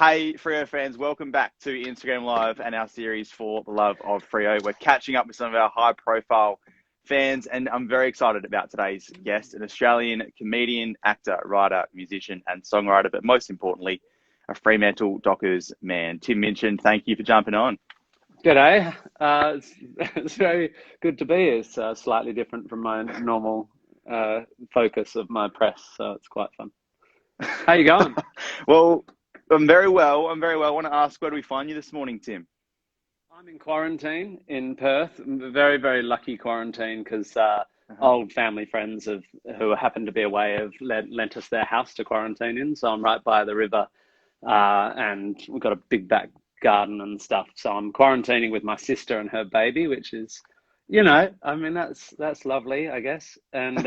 Hey, Freo fans, welcome back to Instagram Live and our series for the love of Freo. We're catching up with some of our high-profile fans, and I'm very excited about today's guest, an Australian comedian, actor, writer, musician, and songwriter, but most importantly, a Fremantle Dockers man. Tim Minchin, thank you for jumping on. G'day. It's very good to be here. It's slightly different from my normal focus of my press, so it's quite fun. How you going? Well, I'm very well. I want to ask, where do we find you this morning, Tim? I'm in quarantine in Perth. Very, very lucky quarantine because old family friends who happen to be away have lent us their house to quarantine in. So I'm right by the river, and we've got a big back garden and stuff. So I'm quarantining with my sister and her baby, which is, that's lovely, I guess. And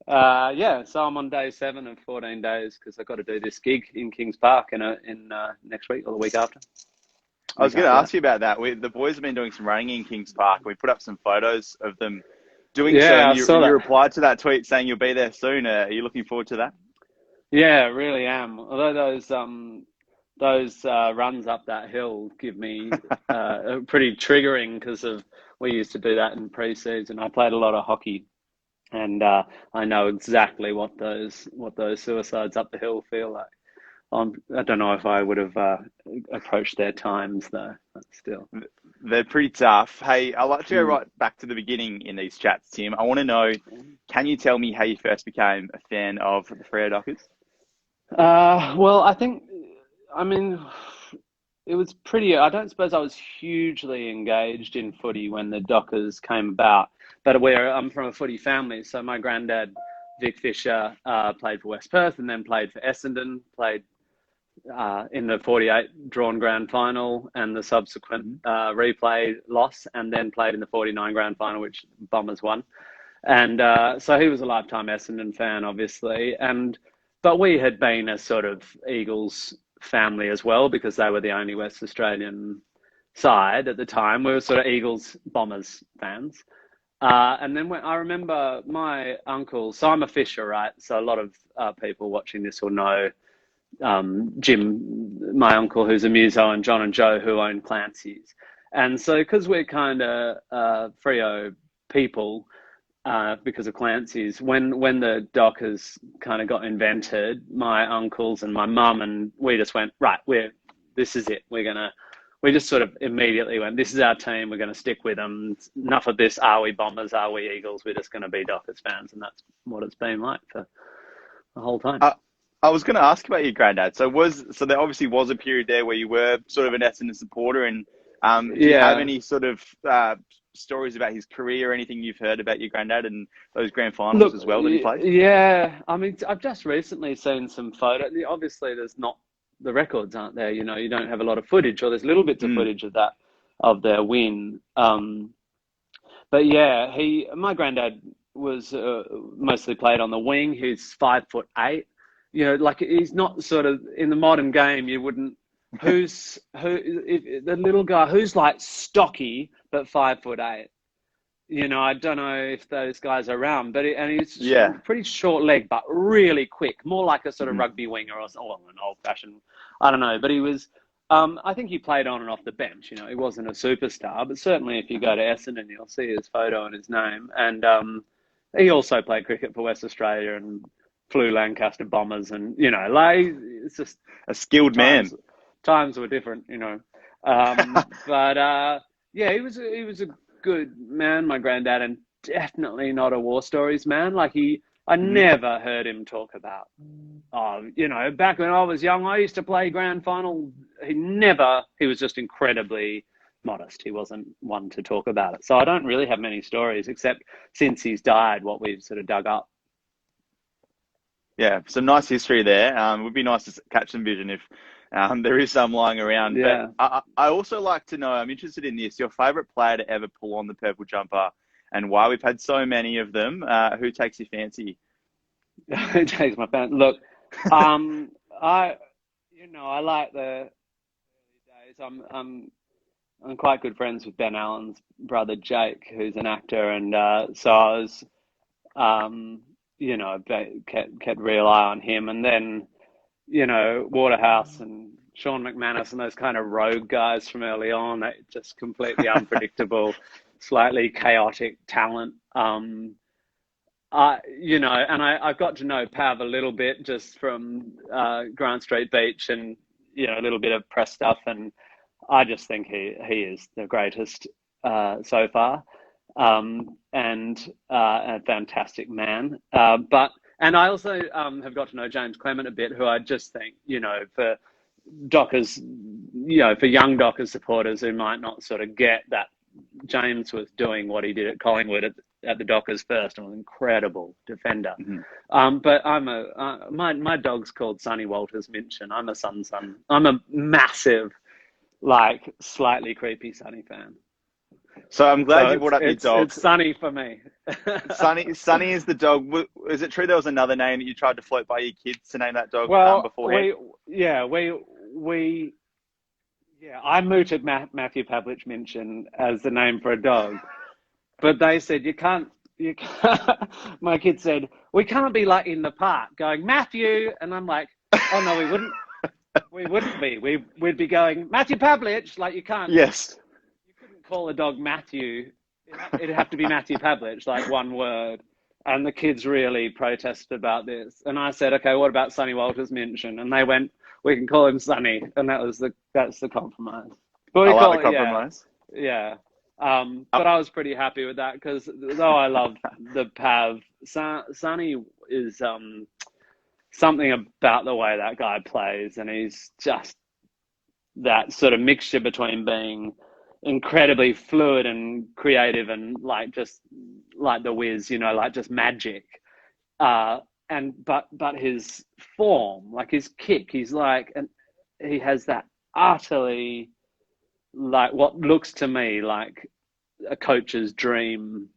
yeah, so I'm on day 7 of 14 days because I've got to do this gig in Kings Park in next week or the week after. I was going to ask you about that. The boys have been doing some running in Kings Park. We put up some photos of them doing so. Yeah, And I saw that. you replied to that tweet saying you'll be there soon. Are you looking forward to that? Yeah, I really am. Although those runs up that hill give me pretty triggering because of we used to do that in pre-season. I played a lot of hockey, and I know exactly what those suicides up the hill feel like. I don't know if I would have approached their times though, but still. They're pretty tough. Hey, I'd like to go right back to the beginning in these chats, Tim. I want to know, can you tell me how you first became a fan of the Freo Dockers? Well, I mean, it was pretty. I don't suppose I was hugely engaged in footy when the Dockers came about, but I'm from a footy family, so my granddad, Vic Fisher, played for West Perth and then played for Essendon, played in the 48 drawn grand final and the subsequent replay loss, and then played in the 49 grand final, which Bombers won. And so he was a lifetime Essendon fan, obviously. But we had been a sort of Eagles family as well because they were the only West Australian side at the time. We were sort of Eagles Bombers fans. And then I remember my uncle, so I'm a fisher, right? So a lot of people watching this will know Jim, my uncle, who's a muso, and John and Joe, who own Clancy's. And so because we're kind of Freo people, because of Clancy's, when the Dockers kind of got invented, my uncles and my mum and we just went, right, this is it. We just sort of immediately went, this is our team. We're going to stick with them. Enough of this. Are we Bombers? Are we Eagles? We're just going to be Dockers fans. And that's what it's been like for the whole time. I was going to ask about your granddad. So there obviously was a period there where you were sort of an Essendon supporter, and do you have any sort of stories about his career or anything you've heard about your granddad and those grand finals as well that he played? Yeah, I mean, I've just recently seen some photos. Obviously, there's not the records aren't there. You don't have a lot of footage, or there's little bits of footage of their win. But yeah, my granddad was mostly played on the wing. He's 5'8". Like he's not sort of in the modern game. You wouldn't. The little guy who's like stocky but 5'8". I don't know if those guys are around, but he's pretty short leg but really quick, more like a sort of rugby winger or an old fashioned. I don't know, but he was. I think he played on and off the bench. He wasn't a superstar, but certainly if you go to Essendon, you'll see his photo and his name. And he also played cricket for West Australia and flew Lancaster Bombers, and it's just a skilled man. Times were different, but yeah, he was a good man, my granddad, and definitely not a war stories man. Like I never heard him talk about, back when I was young, I used to play grand final. He was just incredibly modest. He wasn't one to talk about it. So I don't really have many stories, except since he's died, what we've sort of dug up. Yeah, some nice history there. It would be nice to catch some vision if there is some lying around. Yeah. But I also like to know, I'm interested in this, your favourite player to ever pull on the purple jumper and why. We've had so many of them. Who takes your fancy? Who takes my fancy? Look, I like the early days. I'm quite good friends with Ben Allen's brother Jake, who's an actor, and so I was kept real eye on him. And then, Waterhouse and Sean McManus and those kind of rogue guys from early on. Just completely unpredictable, slightly chaotic talent. I've got to know Pav a little bit just from Grant Street Beach and a little bit of press stuff, and I just think he is the greatest so far, and a fantastic man. And I also have got to know James Clement a bit, who I just think for Dockers, for young Dockers supporters who might not sort of get that, James was doing what he did at Collingwood at the Dockers first, and was an incredible defender. Mm-hmm. But I'm my dog's called Sonny Walters Minchin. I'm a son. I'm a massive, like, slightly creepy Sonny fan. So I'm glad you brought up your dog. It's Sonny for me. Sonny is the dog. Is it true there was another name that you tried to float by your kids to name that dog beforehand? I mooted Matthew Pavlich Minchin as the name for a dog, but they said you can't. My kids said we can't be like in the park going Matthew, and I'm like, oh no, we wouldn't. We wouldn't be. We'd be going Matthew Pavlich, like you can't. Yes. You couldn't call a dog Matthew. It'd have to be Matthew Pavlich, like one word. And the kids really protested about this, and I said, okay, what about Sonny Walters Minchin? And they went, we can call him Sonny, and that's the compromise. But I like the compromise. Yeah. But I was pretty happy with that, because though I love the Pav, Sonny is something about the way that guy plays, and he's just that sort of mixture between being incredibly fluid and creative and like just like the Wiz, like just magic. But his form, like his kick, he's like, and he has that utterly, like, what looks to me like a coach's dream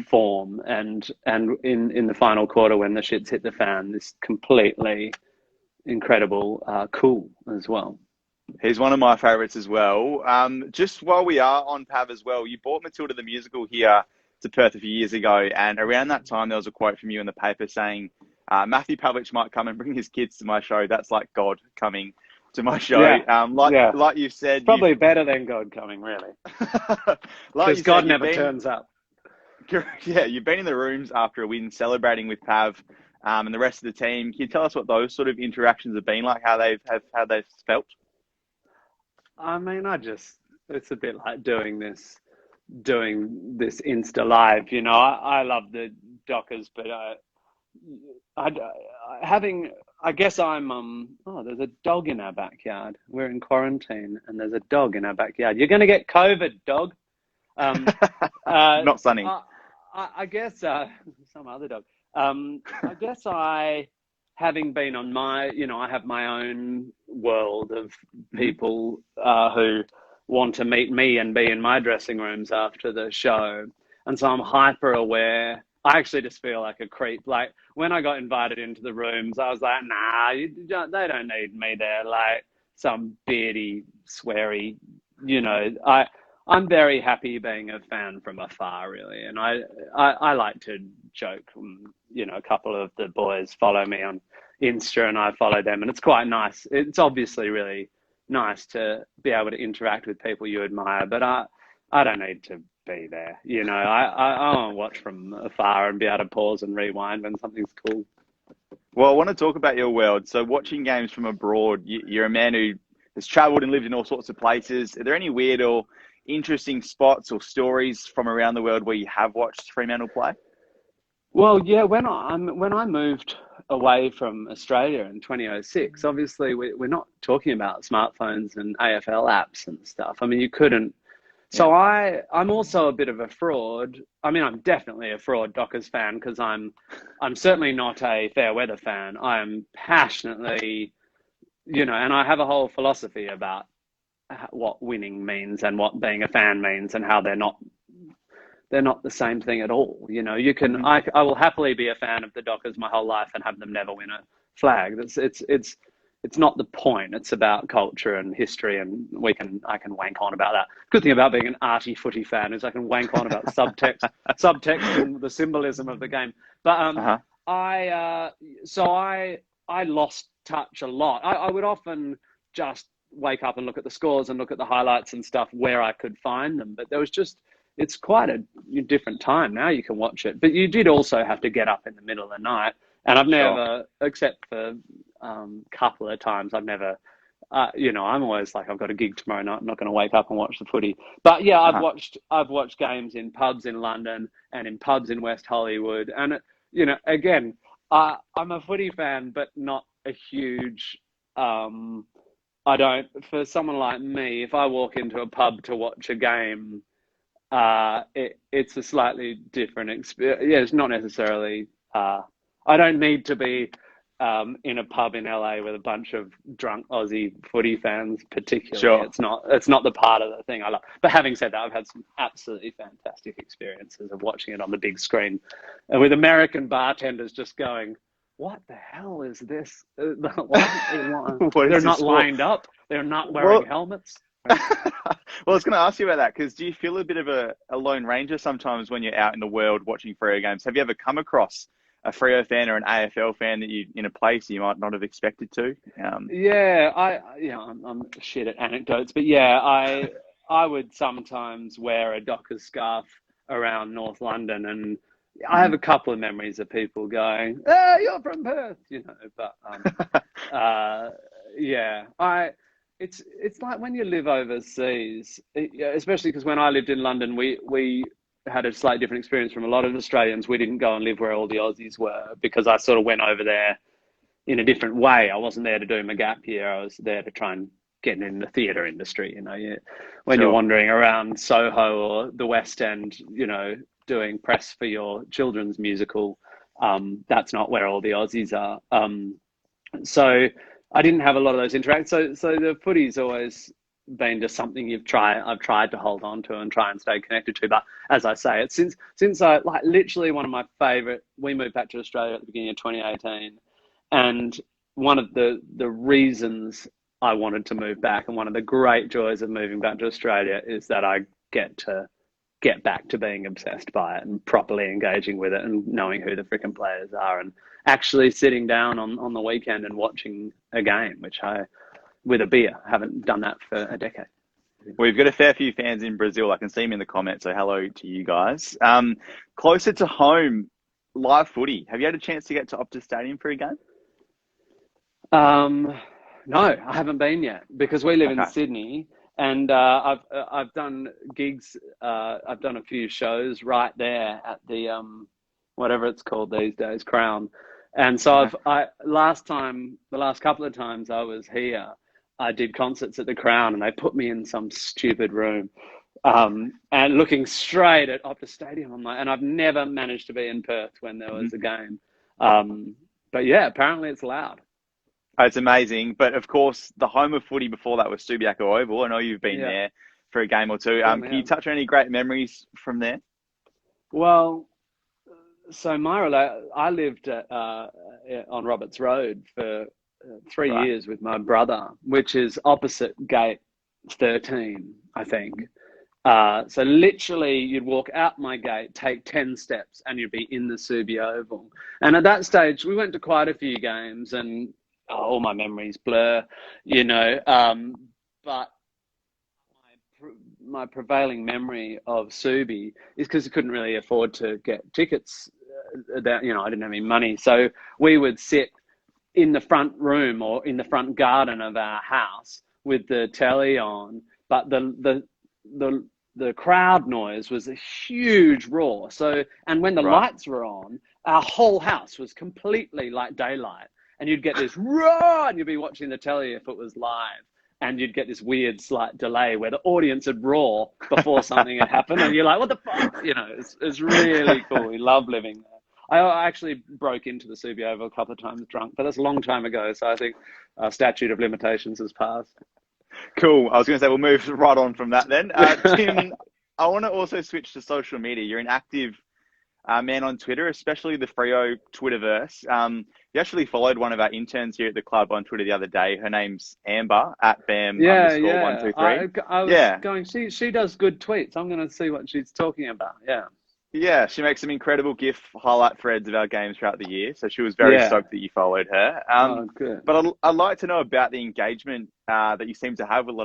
form, and in the final quarter when the shits hit the fan, this completely incredible cool as well. He's one of my favourites as well. Just while we are on Pav as well, you brought Matilda the musical here to Perth a few years ago, and around that time there was a quote from you in the paper saying Matthew Pavlich might come and bring his kids to my show. That's like God coming to my show. Like you said, probably better than God coming, really. Because God never turns up. Yeah, you've been in the rooms after a win celebrating with Pav and the rest of the team. Can you tell us what those sort of interactions have been like, how they've felt? I mean, it's a bit like doing this Insta Live, I love the Dockers, but I guess I'm, there's a dog in our backyard. We're in quarantine and there's a dog in our backyard. You're going to get COVID, dog. Not Sonny. I guess, some other dog. I guess having been on I have my own world of people who want to meet me and be in my dressing rooms after the show. And so I'm hyper aware. I actually just feel like a creep. Like when I got invited into the rooms, I was like, nah, they don't need me there. Like some beardy, sweary, I'm very happy being a fan from afar, really. And I like to joke. A couple of the boys follow me on Insta and I follow them, and it's quite nice. It's obviously really nice to be able to interact with people you admire, but I don't need to be there. I want to watch from afar and be able to pause and rewind when something's cool. Well, I want to talk about your world. So watching games from abroad, you're a man who has travelled and lived in all sorts of places. Are there any weird or interesting spots or stories from around the world where you have watched Fremantle play? Well, yeah, when I moved away from Australia in 2006, obviously we're not talking about smartphones and AFL apps and stuff. I mean, you couldn't. So I'm also a bit of a fraud. I mean, I'm definitely a fraud Dockers fan, because I'm certainly not a fair weather fan. I am passionately, and I have a whole philosophy about what winning means and what being a fan means, and how they're not the same thing at all. You can, I will happily be a fan of the Dockers my whole life and have them never win a flag. It's not the point. It's about culture and history, and I can wank on about that. Good thing about being an arty footy fan is I can wank on about subtext and the symbolism of the game. But I lost touch a lot. I would often just wake up and look at the scores and look at the highlights and stuff where I could find them. But there was just, it's quite a different time. Now you can watch it. But you did also have to get up in the middle of the night. And I've never, except for a couple of times, I've never, I'm always like, I've got a gig tomorrow night. I'm not going to wake up and watch the footy. But yeah, I've watched games in pubs in London and in pubs in West Hollywood. And, again, I'm a footy fan, but not a huge, for someone like me, if I walk into a pub to watch a game, it's a slightly different experience. Yeah, it's not necessarily, I don't need to be in a pub in LA with a bunch of drunk Aussie footy fans, particularly. Sure. It's not the part of the thing I love. But having said that, I've had some absolutely fantastic experiences of watching it on the big screen, and with American bartenders just going, "What the hell is this? They're not lined up. They're not wearing helmets." Well, I was going to ask you about that, because do you feel a bit of a lone ranger sometimes when you're out in the world watching Freo games? Have you ever come across a Freo fan or an AFL fan that you in a place you might not have expected to? I'm shit at anecdotes, but yeah, I would sometimes wear a Dockers scarf around North London, and I have a couple of memories of people going, "You're from Perth," But it's like when you live overseas, especially because when I lived in London, we had a slightly different experience from a lot of Australians. We didn't go and live where all the Aussies were, because I sort of went over there in a different way. I wasn't there to do my gap year. I was there to try and get in the theatre industry. When you're wandering around Soho or the West End, doing press for your children's musical, that's not where all the Aussies are. So I didn't have a lot of those interactions. So the footy's always been just something I've tried to hold on to and try and stay connected to. But as I say, it's since I literally one of my favorite. We moved back to Australia at the beginning of 2018, and one of the reasons I wanted to move back, and one of the great joys of moving back to Australia, is that I get back to being obsessed by it and properly engaging with it and knowing who the freaking players are, and actually sitting down on the weekend and watching a game, which with a beer, haven't done that for a decade. We've got a fair few fans in Brazil. I can see them in the comments, so hello to you guys. Closer to home, live footy. Have you had a chance to get to Optus Stadium for a game? No, I haven't been yet, because we live in Sydney, and I've done gigs. I've done a few shows right there at the whatever it's called these days, Crown. And so the last couple of times I was here, I did concerts at the Crown, and they put me in some stupid room, and looking straight at Optus Stadium. And I've never managed to be in Perth when there was a game. But yeah, apparently it's loud. It's amazing. But of course, the home of footy before that was Subiaco Oval. I know you've been there for a game or two. Can you touch on any great memories from there? Well, so I lived on Roberts Road for 3 years with my brother, which is opposite gate 13, I think. So literally you'd walk out my gate, take 10 steps, and you'd be in the Subi Oval. And at that stage, we went to quite a few games, and all my memories blur, but my prevailing memory of Subi is because I couldn't really afford to get tickets. I didn't have any money, so we would sit in the front room or in the front garden of our house with the telly on, but the crowd noise was a huge roar. So, and when the lights were on, our whole house was completely like daylight, and you'd get this roar, and you'd be watching the telly if it was live, and you'd get this weird slight delay where the audience would roar before something had happened, and you're like, what the fuck? It's really cool. We love living there. I actually broke into the Subi Oval a couple of times drunk, but that's a long time ago, so I think our statute of limitations has passed. Cool. I was going to say, we'll move right on from that then. Tim, I want to also switch to social media. You're an active man on Twitter, especially the Freo Twitterverse. You actually followed one of our interns here at the club on Twitter the other day. Her name's Amber, @BAM_123. I was going, she does good tweets. I'm going to see what she's talking about. Yeah. Yeah, she makes some incredible GIF highlight threads of our games throughout the year. So she was very Yeah. stoked that you followed her. Oh, good. But I'd like to know about the engagement that you seem to have with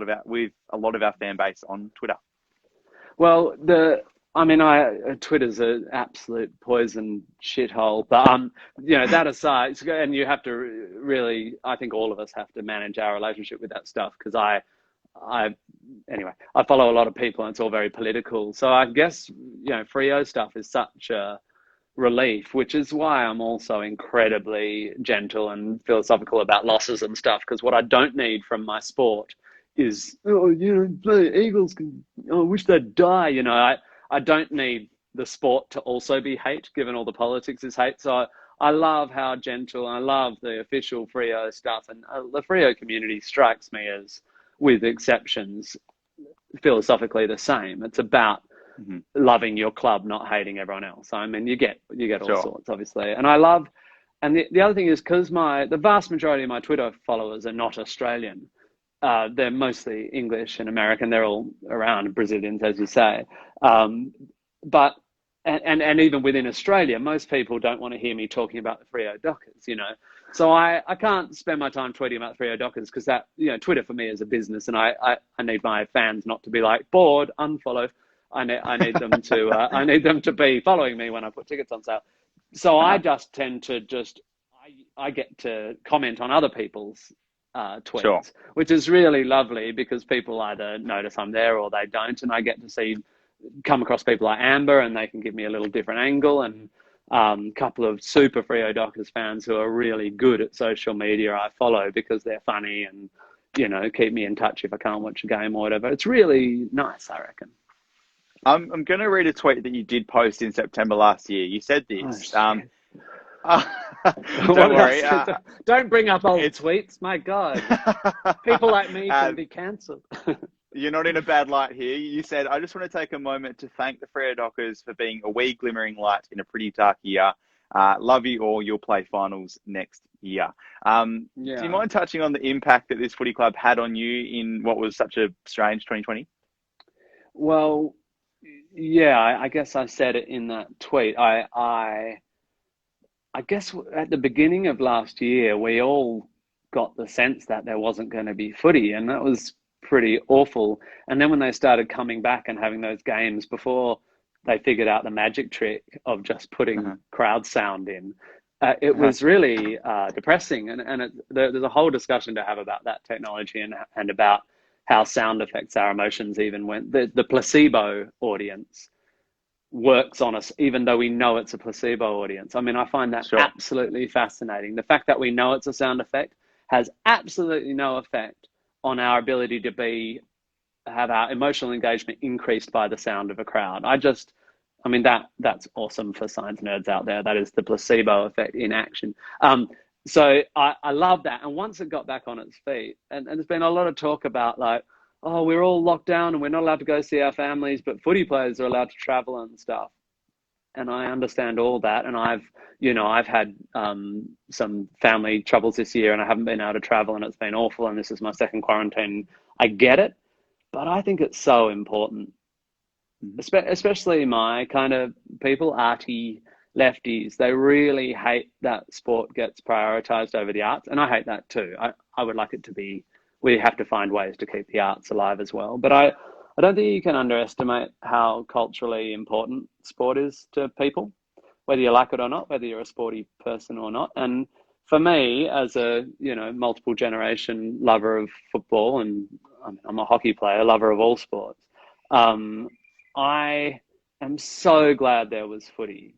a lot of our fan base on Twitter. Well, I mean, Twitter's an absolute poison shithole. But that aside, and you have to really, I think all of us have to manage our relationship with that stuff because I, anyway, I follow a lot of people and it's all very political. So I guess Freo stuff is such a relief, which is why I'm also incredibly gentle and philosophical about losses and stuff. Because what I don't need from my sport is, the Eagles can, I wish they'd die. I don't need the sport to also be hate, given all the politics is hate. So I love how gentle, I love the official Freo stuff. And the Freo community strikes me as, with exceptions, philosophically the same. It's about loving your club, not hating everyone else. I mean, you get all Sure. sorts, obviously. And I love, and the other thing is because the vast majority of my Twitter followers are not Australian. They're mostly English and American. They're all around Brazilians, as you say. But and even within Australia, most people don't want to hear me talking about the Freo Dockers. So I can't spend my time tweeting about the Freo Dockers because that, Twitter for me is a business, and I need my fans not to be like bored, unfollow. I need them to be following me when I put tickets on sale. So I just tend to I get to comment on other people's tweets, Sure. which is really lovely because people either notice I'm there or they don't, and I get to come across people like Amber, and they can give me a little different angle, and a couple of super Freo Dockers fans who are really good at social media I follow because they're funny and keep me in touch if I can't watch a game or whatever. It's really nice, I reckon. I'm going to read a tweet that you did post in September last year. You said this. Oh, Don't worry. Don't bring up old tweets. My God. People like me can be cancelled. You're not in a bad light here. You said, I just want to take a moment to thank the Freo Dockers for being a wee glimmering light in a pretty dark year. Love you all. You'll play finals next year. Do you mind touching on the impact that this footy club had on you in what was such a strange 2020? Well, yeah, I guess I said it in that tweet. I guess at the beginning of last year, we all got the sense that there wasn't going to be footy, and that was pretty awful. And then when they started coming back and having those games before they figured out the magic trick of just putting crowd sound in, it was really depressing. And there's a whole discussion to have about that technology and about how sound affects our emotions, even when the placebo audience works on us, even though we know it's a placebo audience. I mean, I find that absolutely fascinating. The fact that we know it's a sound effect has absolutely no effect on our ability to have our emotional engagement increased by the sound of a crowd. I mean, that's awesome for science nerds out there. That is the placebo effect in action. So I love that. And once it got back on its feet, and there's been a lot of talk about like, oh, we're all locked down and we're not allowed to go see our families, but footy players are allowed to travel and stuff. And I understand all that. And I've had some family troubles this year and I haven't been able to travel and it's been awful. And this is my second quarantine. I get it, but I think it's so important, especially my kind of people, arty lefties. They really hate that sport gets prioritized over the arts. And I hate that too. I would like it to be, we have to find ways to keep the arts alive as well. But I don't think you can underestimate how culturally important sport is to people, whether you like it or not, whether you're a sporty person or not. And for me, as a multiple generation lover of football, and I'm a hockey player, lover of all sports, I am so glad there was footy.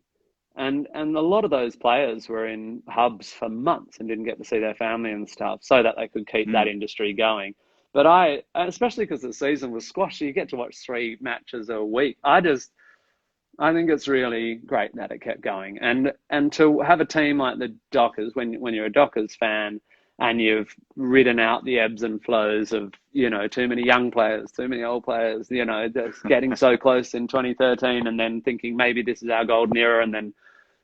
And a lot of those players were in hubs for months and didn't get to see their family and stuff so that they could keep that industry going. But especially because the season was squashed, you get to watch 3 matches a week. I think it's really great that it kept going. And to have a team like the Dockers, when you're a Dockers fan and you've ridden out the ebbs and flows of, too many young players, too many old players, just getting so close in 2013 and then thinking maybe this is our golden era and then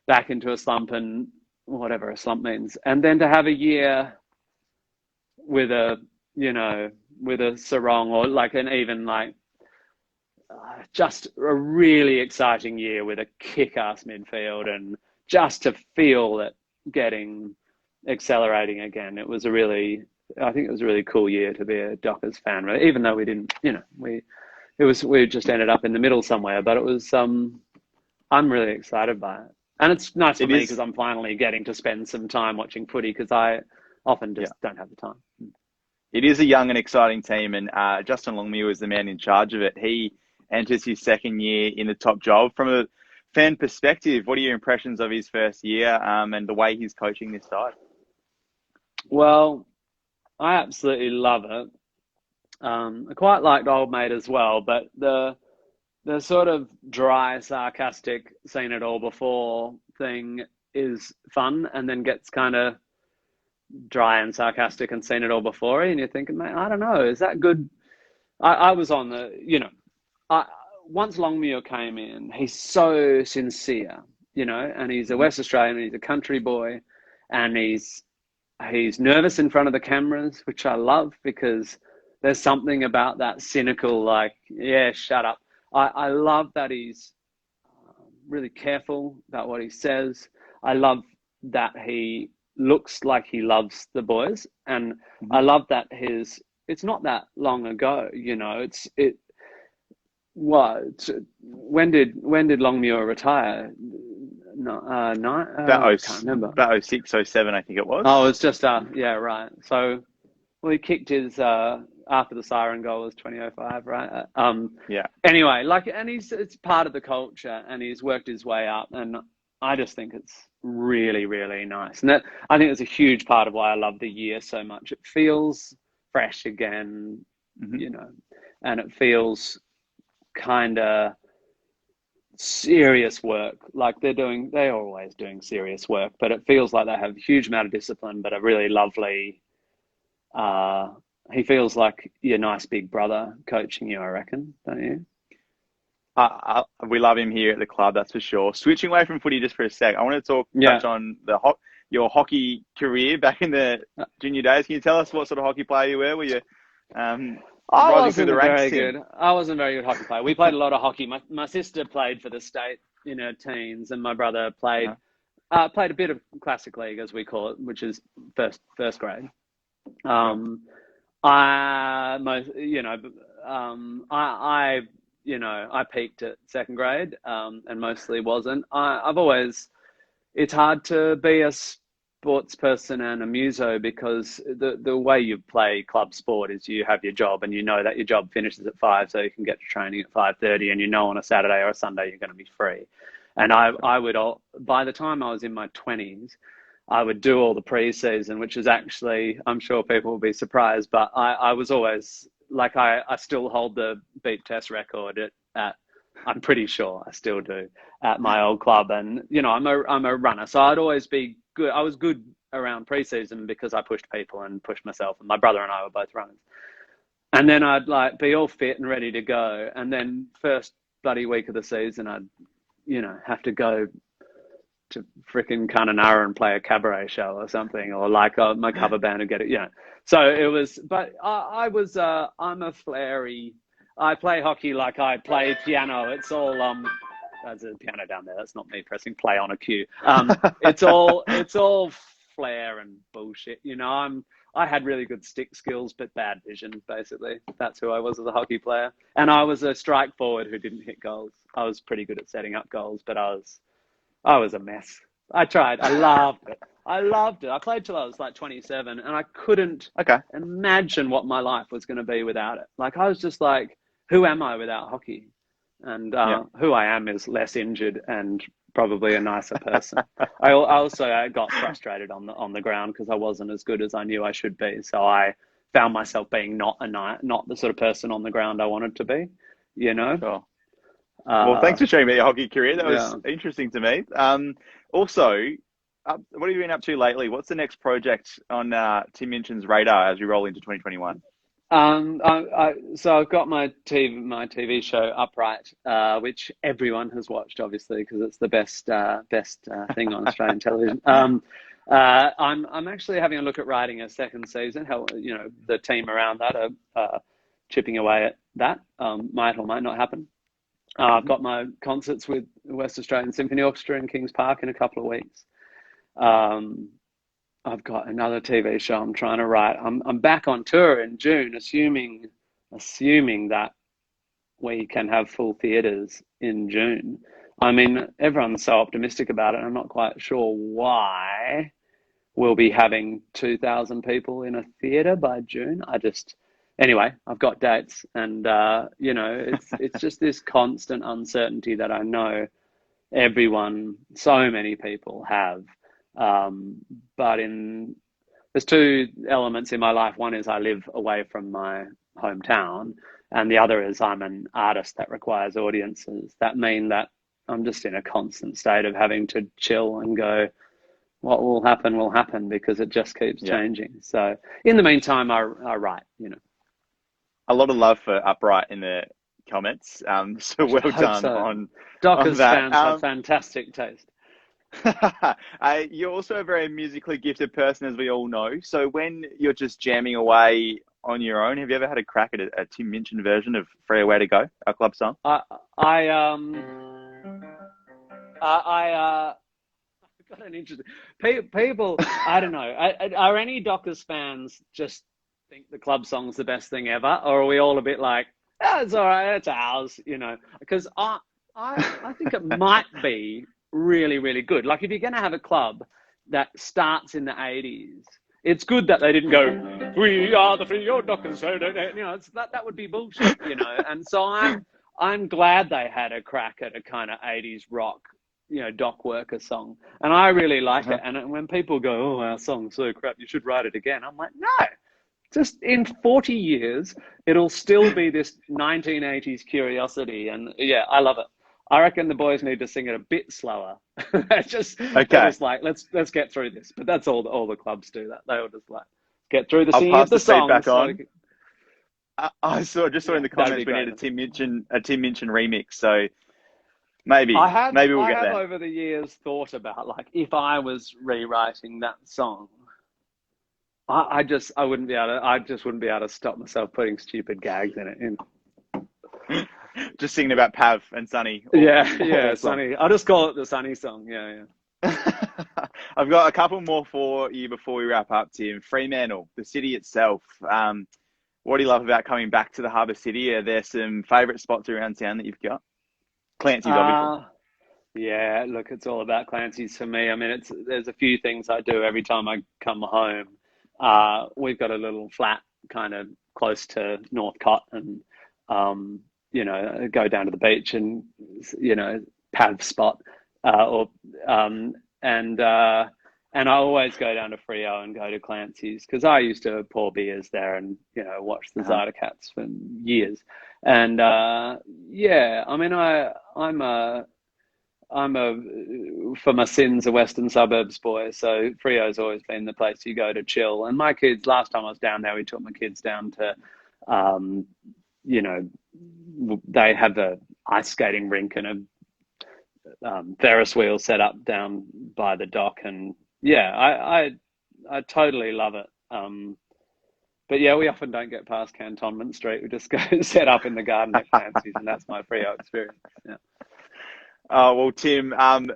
back into a slump and whatever a slump means. And then to have a year with a sarong or like an even like just a really exciting year with a kick-ass midfield, and just to feel it accelerating again. I think it was a really cool year to be a Dockers fan, really, even though we didn't, we just ended up in the middle somewhere, but it was, I'm really excited by it. And it's nice for me because I'm finally getting to spend some time watching footy, because I often just don't have the time. It is a young and exciting team, and Justin Longmire is the man in charge of it. He enters his second year in the top job. From a fan perspective, what are your impressions of his first year and the way he's coaching this side? Well, I absolutely love it. I quite liked Old Mate as well, but the sort of dry, sarcastic, seen it all before thing is fun, and then gets kind of dry and sarcastic and seen it all before, and you're thinking, mate, I don't know, is that good? I was on once Longmire came in, he's so sincere, and he's a West Australian, and he's a country boy, and he's nervous in front of the cameras, which I love, because there's something about that cynical, like, yeah, shut up. I love that he's really careful about what he says. I love that he looks like he loves the boys, and I love that it's not that long ago, when did Longmire retire? No, I can't remember. About 06, 07, I think it was. Oh, it's just yeah, right. So, well, he kicked his after the siren goal was 2005, right? Yeah. Anyway, and it's part of the culture, and he's worked his way up, and I just think it's really, really nice. And I think it's a huge part of why I love the year so much. It feels fresh again, and it feels kind of serious work. Like they're always doing serious work, but it feels like they have a huge amount of discipline, but a really lovely, he feels like your nice big brother coaching you, I reckon, don't you? We love him here at the club, that's for sure. Switching away from footy just for a sec, I want to touch on your hockey career back in the junior days. Can you tell us what sort of hockey player you were? Were you I wasn't a very good hockey player. We played a lot of hockey. My sister played for the state in her teens, and my brother played a bit of classic league, as we call it, which is first grade. I peaked at second grade, and mostly wasn't. It's hard to be a sports person and a muso, because the way you play club sport is you have your job, and you know that your job finishes at 5, so you can get to training at 5:30, and on a Saturday or a Sunday you're going to be free. And I would, by the time I was in my 20s, I would do all the pre-season, which is actually, I'm sure people will be surprised, but I was always, like, I still hold the beep test record at I'm pretty sure I still do, at my old club. And, I'm a runner, so I'd always be good. I was good around pre-season because I pushed people and pushed myself, and my brother and I were both runners. And then I'd be all fit and ready to go. And then first bloody week of the season, I'd, have to go to frickin' Kununurra and play a cabaret show or something, or my cover band would get it, So it was, but I'm a flary. I play hockey like I play piano. It's all, there's a piano down there. That's not me pressing play on a cue. It's all flair and bullshit. I had really good stick skills, but bad vision, basically. That's who I was as a hockey player. And I was a strike forward who didn't hit goals. I was pretty good at setting up goals, but I was a mess. I tried. I loved it. I played till I was like 27, and I couldn't imagine what my life was going to be without it. Like, I was just like, who am I without hockey? And who I am is less injured and probably a nicer person. I also got frustrated on the ground because I wasn't as good as I knew I should be. So I found myself being not the sort of person on the ground I wanted to be. Sure. Well, thanks for sharing about your hockey career. That was interesting to me. Also, what have you been up to lately? What's the next project on Tim Minchin's radar as we roll into 2021? So I've got my TV show Upright, which everyone has watched, obviously, because it's the best thing on Australian television. I'm actually having a look at writing a second season. How the team around that are chipping away at that. Might or might not happen. I've got my concerts with the West Australian Symphony Orchestra in Kings Park in a couple of weeks. Um, I've got another TV show I'm trying to write. I'm back on tour in June, assuming that we can have full theatres in June. I mean, everyone's so optimistic about it. I'm not quite sure why we'll be having 2,000 people in a theatre by June. Anyway, I've got dates, and it's just this constant uncertainty that I know so many people have. But there's two elements in my life. One is I live away from my hometown, and the other is I'm an artist that requires audiences. That mean that I'm just in a constant state of having to chill and go, what will happen, because it just keeps changing. So in the meantime, I write. A lot of love for Upright in the comments. So well done so. on Dockers that. fans have fantastic taste. You're also a very musically gifted person, as we all know. So when you're just jamming away on your own, have you ever had a crack at a Tim Minchin version of Freo Way to Go, our club song? Got an interesting people. I don't know. Are any Dockers fans just think the club song's the best thing ever, or are we all a bit like, it's all right, it's ours, Because I think it might be really, really good. Like if you're going to have a club that starts in the 80s, it's good that they didn't go, we are the Freo Dockers, that would be bullshit, And so I'm glad they had a crack at a kind of 80s rock, dock worker song, and I really like it. And when people go, oh, our song's so crap, you should write it again, I'm like, no, just in 40 years it'll still be this 1980s curiosity. And yeah, I love it. I reckon the boys need to sing it a bit slower. Just like, let's get through this. But that's all the clubs do. That they all just like get through the singing of the song. Back on. I saw in the comments we need a Tim Minchin remix. So maybe we'll get there. I have over the years thought about, like, if I was rewriting that song, I just wouldn't be able to stop myself putting stupid gags in it. Just singing about Pav and Sonny. Sonny. I'll just call it the Sonny song. Yeah. I've got a couple more for you before we wrap up, Tim. Fremantle, the city itself. What do you love about coming back to the Harbour City? Are there some favourite spots around town that you've got? Clancy's, obviously. Yeah, look, it's all about Clancy's for me. I mean, there's a few things I do every time I come home. We've got a little flat kind of close to Northcott, and go down to the beach and Pav spot, and I always go down to Freo and go to Clancy's, because I used to pour beers there and watch the Zyder Cats for years. And I mean, I'm a for my sins a Western Suburbs boy, so Freo's always been the place you go to chill. And my kids, last time I was down there, we took my kids down to they have a ice skating rink and a Ferris wheel set up down by the dock, and I totally love it. But yeah, we often don't get past Cantonment Street. We just go set up in the garden at Clancy's, and that's my Freo experience. Yeah. Oh, well, Tim,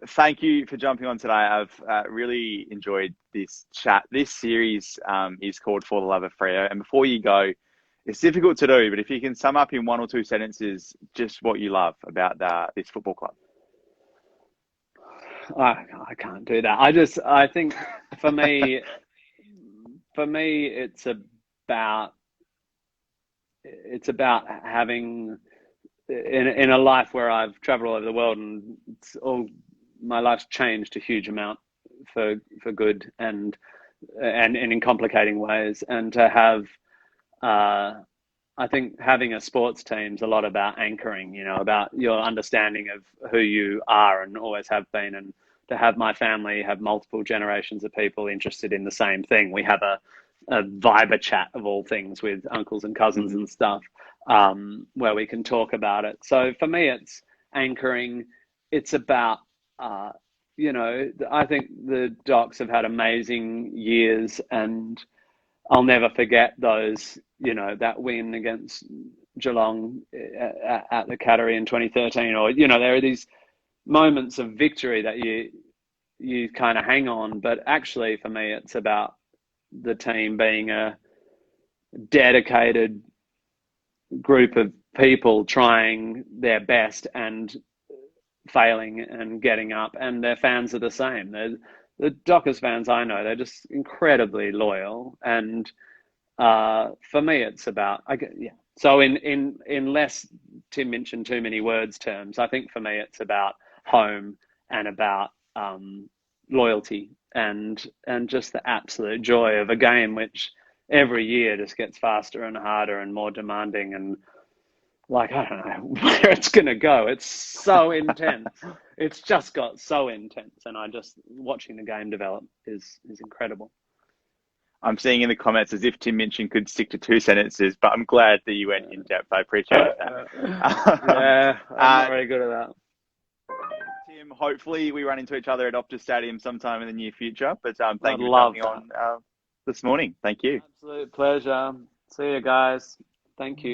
thank you for jumping on today. I've really enjoyed this chat. This series is called For the Love of Freo. And before you go, it's difficult to do, but if you can sum up in one or two sentences just what you love about this football club. I can't do that. I think for me, it's about having, in a life where I've traveled all over the world, and my life's changed a huge amount for good and in complicating ways, and to have, I think having a sports team's a lot about anchoring, about your understanding of who you are and always have been, and to have my family have multiple generations of people interested in the same thing. We have a Viber chat of all things with uncles and cousins and stuff, where we can talk about it. So for me, it's anchoring. It's about, I think the Docs have had amazing years, and I'll never forget those, that win against Geelong at the Cattery in 2013, or there are these moments of victory that you kind of hang on. But actually, for me, it's about the team being a dedicated group of people trying their best and failing and getting up, and their fans are the same. The Dockers fans I know, they're just incredibly loyal, and for me, it's about yeah. So in less Tim Minchin too many words terms, I think for me it's about home and about loyalty and just the absolute joy of a game which every year just gets faster and harder and more demanding, and like, I don't know where it's going to go. It's so intense. It's just got so intense, and watching the game develop is incredible. I'm seeing in the comments as if Tim Minchin could stick to 2 sentences, but I'm glad that you went in depth. I appreciate that. Yeah, I'm not very good at that. Tim, hopefully we run into each other at Optus Stadium sometime in the near future. But thank I'd you for love coming on this morning. Thank you. Absolute pleasure. See you guys. Thank you.